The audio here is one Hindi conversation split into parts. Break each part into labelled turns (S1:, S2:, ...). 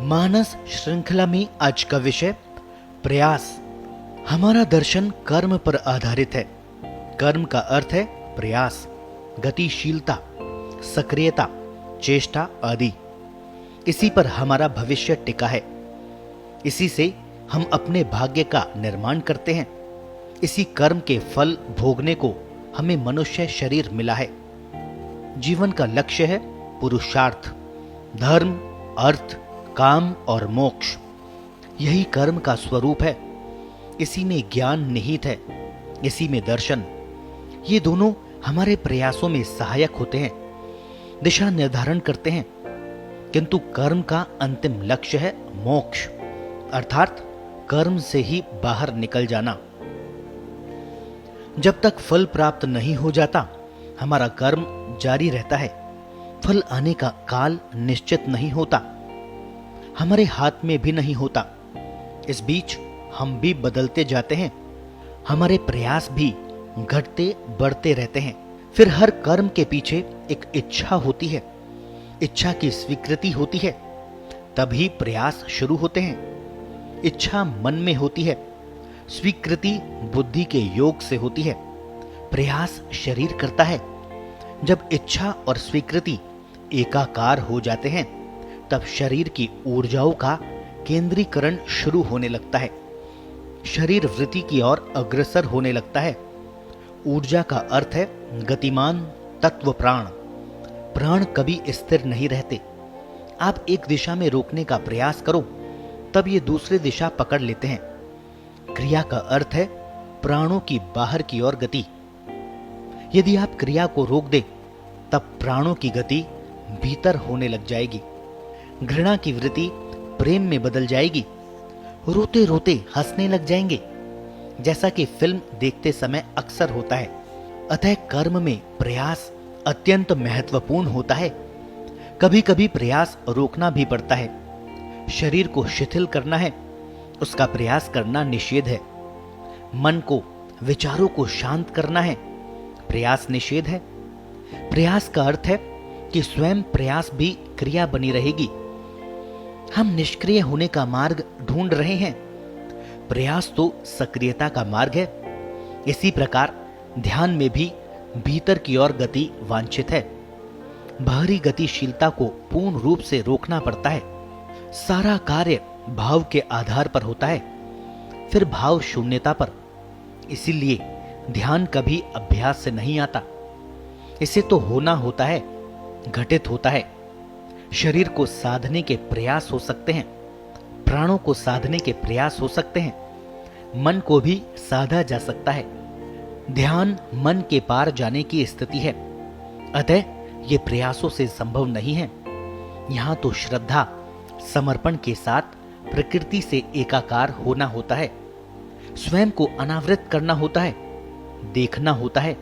S1: मानस श्रृंखला में आज का विषय प्रयास। हमारा दर्शन कर्म पर आधारित है। कर्म का अर्थ है प्रयास, गतिशीलता, सक्रियता, चेष्टा आदि। इसी पर हमारा भविष्य टिका है। इसी से हम अपने भाग्य का निर्माण करते हैं। इसी कर्म के फल भोगने को हमें मनुष्य शरीर मिला है। जीवन का लक्ष्य है पुरुषार्थ, धर्म, अर्थ, काम और मोक्ष। यही कर्म का स्वरूप है। इसी में ज्ञान निहित है, इसी में दर्शन। ये दोनों हमारे प्रयासों में सहायक होते हैं, दिशा निर्धारण करते हैं। किंतु कर्म का अंतिम लक्ष्य है मोक्ष, अर्थात कर्म से ही बाहर निकल जाना। जब तक फल प्राप्त नहीं हो जाता, हमारा कर्म जारी रहता है। फल आने का काल निश्चित नहीं होता, हमारे हाथ में भी नहीं होता। इस बीच हम भी बदलते जाते हैं। हमारे प्रयास भी घटते बढ़ते रहते हैं। फिर हर कर्म के पीछे एक इच्छा होती है। इच्छा की स्वीकृति होती है, तभी प्रयास शुरू होते हैं। इच्छा मन में होती है, स्वीकृति बुद्धि के योग से होती है, प्रयास शरीर करता है। जब इच्छा और स्वीकृति एकाकार हो जाते हैं, तब शरीर की ऊर्जाओं का केंद्रीकरण शुरू होने लगता है। शरीर वृत्ति की ओर अग्रसर होने लगता है। ऊर्जा का अर्थ है गतिमान तत्व प्राण। प्राण कभी स्थिर नहीं रहते। आप एक दिशा में रोकने का प्रयास करो, तब ये दूसरी दिशा पकड़ लेते हैं। क्रिया का अर्थ है प्राणों की बाहर की ओर गति। यदि आप क्रिया को रोक दें, तब प्राणों की गति भीतर होने लग जाएगी। घृणा की वृत्ति प्रेम में बदल जाएगी। रोते रोते हंसने लग जाएंगे, जैसा कि फिल्म देखते समय अक्सर होता है। अतः कर्म में प्रयास अत्यंत महत्वपूर्ण होता है। कभी कभी प्रयास रोकना भी पड़ता है। शरीर को शिथिल करना है, उसका प्रयास करना निषेध है। मन को, विचारों को शांत करना है, प्रयास निषेध है। प्रयास का अर्थ है कि स्वयं प्रयास भी क्रिया बनी रहेगी। हम निष्क्रिय होने का मार्ग ढूंढ रहे हैं। प्रयास तो सक्रियता का मार्ग है। इसी प्रकार ध्यान में भी भीतर की ओर गति वांछित है। बाहरी गतिशीलता को पूर्ण रूप से रोकना पड़ता है। सारा कार्य भाव के आधार पर होता है, फिर भाव शून्यता पर। इसीलिए ध्यान कभी अभ्यास से नहीं आता। इसे तो होना होता है, घटित होता है। शरीर को साधने के प्रयास हो सकते हैं, प्राणों को साधने के प्रयास हो सकते हैं, मन को भी साधा जा सकता है। ध्यान मन के पार जाने की स्थिति है। अतः ये प्रयासों से संभव नहीं है। यहां तो श्रद्धा, समर्पण के साथ प्रकृति से एकाकार होना होता है। स्वयं को अनावृत करना होता है, देखना होता है,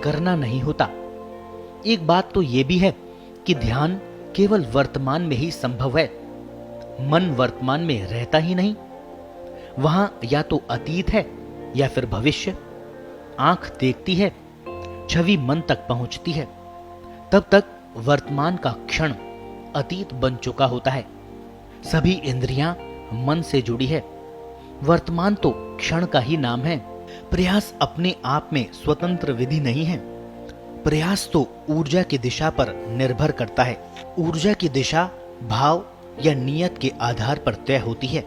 S1: करना नहीं होता। एक बात तो यह भी है कि ध्यान केवल वर्तमान में ही संभव है। मन वर्तमान में रहता ही नहीं। वहां या तो अतीत है या फिर भविष्य। आंख देखती है, छवि मन तक पहुंचती है, तब तक वर्तमान का क्षण अतीत बन चुका होता है। सभी इंद्रियां मन से जुड़ी है। वर्तमान तो क्षण का ही नाम है। प्रयास अपने आप में स्वतंत्र विधि नहीं है। प्रयास तो ऊर्जा की दिशा पर निर्भर करता है। ऊर्जा की दिशा भाव या नियत के आधार पर तय होती है।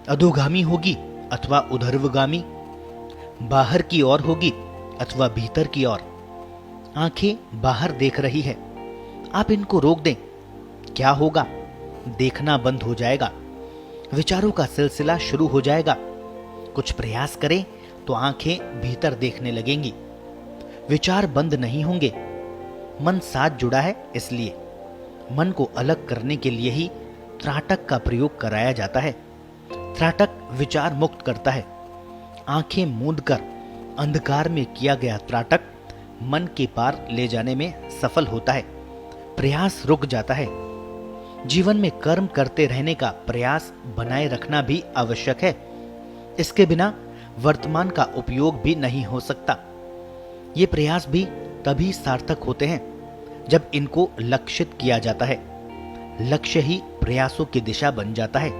S1: अधोगामी होगी अथवा ऊर्ध्वगामी, बाहर की ओर होगी अथवा भीतर की ओर। आंखें बाहर देख रही है, आप इनको रोक दें, क्या होगा? देखना बंद हो जाएगा। विचारों का सिलसिला शुरू हो जाएगा। कुछ प्रयास करें तो आंखें भीतर देखने लगेंगी। विचार बंद नहीं होंगे। मन साथ जुड़ा है, इसलिए मन को अलग करने के लिए ही त्राटक का प्रयोग कराया जाता है। त्राटक विचार मुक्त करता है। आंखें मूंदकर अंधकार में किया गया त्राटक मन के पार ले जाने में सफल होता है। प्रयास रुक जाता है। जीवन में कर्म करते रहने का प्रयास बनाए रखना भी आवश्यक है। इसके बिना वर्तमान का उपयोग भी नहीं हो सकता। ये प्रयास भी तभी सार्थक होते हैं जब इनको लक्षित किया जाता है। लक्ष्य ही प्रयासों की दिशा बन जाता है।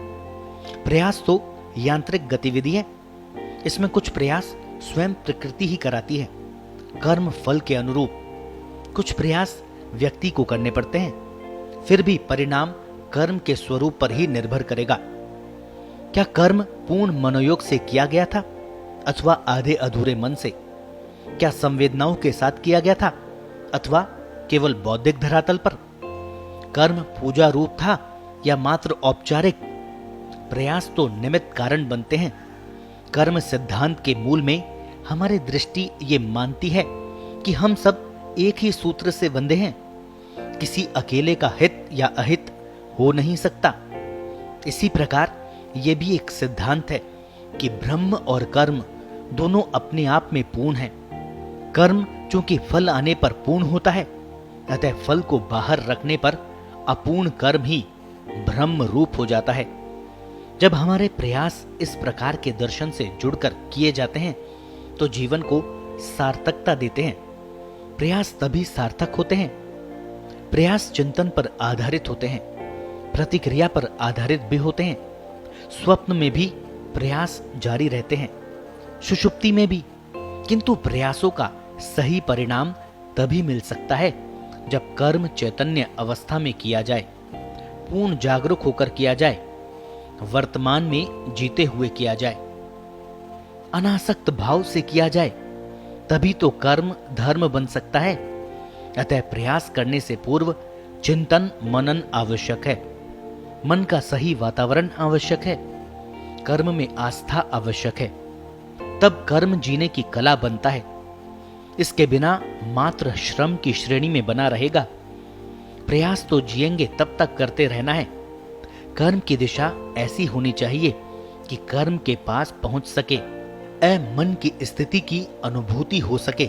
S1: प्रयास तो यांत्रिक गतिविधि है। इसमें कुछ प्रयास स्वयं प्रकृति ही कराती है, कर्म फल के अनुरूप। कुछ प्रयास व्यक्ति को करने पड़ते हैं, फिर भी परिणाम कर्म के स्वरूप पर ही निर्भर करेगा। क्या कर्म पूर्ण मनोयोग से किया गया था अथवा आधे अधूरे मन से? क्या संवेदनाओं के साथ किया गया था अथवा केवल बौद्धिक धरातल पर? कर्म पूजा रूप था या मात्र औपचारिक? प्रयास तो निमित्त कारण बनते हैं। कर्म सिद्धांत के मूल में हमारी दृष्टि ये मानती है कि हम सब एक ही सूत्र से बंधे हैं। किसी अकेले का हित या अहित हो नहीं सकता। इसी प्रकार ये भी एक सिद्धांत है कि ब्रह्म और कर्म दोनों अपने आप में पूर्ण हैं। कर्म चूंकि फल आने पर पूर्ण होता है, अतः फल को बाहर रखने पर अपूर्ण कर्म ही ब्रह्म रूप हो जाता है। जब हमारे प्रयास इस प्रकार के दर्शन से जुड़कर किए जाते हैं तो जीवन को सार्थकता देते हैं। प्रयास तभी सार्थक होते हैं। प्रयास चिंतन पर आधारित होते हैं, प्रतिक्रिया पर आधारित भी होते हैं। स्वप्न में भी प्रयास जारी रहते हैं, सुषुप्ति में भी। किंतु प्रयासों का सही परिणाम तभी मिल सकता है जब कर्म चैतन्य अवस्था में किया जाए, पूर्ण जागरूक होकर किया जाए, वर्तमान में जीते हुए किया जाए, अनासक्त भाव से किया जाए। तभी तो कर्म धर्म बन सकता है। अतः प्रयास करने से पूर्व चिंतन मनन आवश्यक है। मन का सही वातावरण आवश्यक है। कर्म में आस्था आवश्यक है। तब कर्म जीने की कला बनता है। इसके बिना मात्र श्रम की श्रेणी में बना रहेगा। प्रयास तो जिएंगे तब तक करते रहना है। कर्म की दिशा ऐसी होनी चाहिए कि कर्म के पास पहुंच सके, मन की स्थिति की अनुभूति हो सके।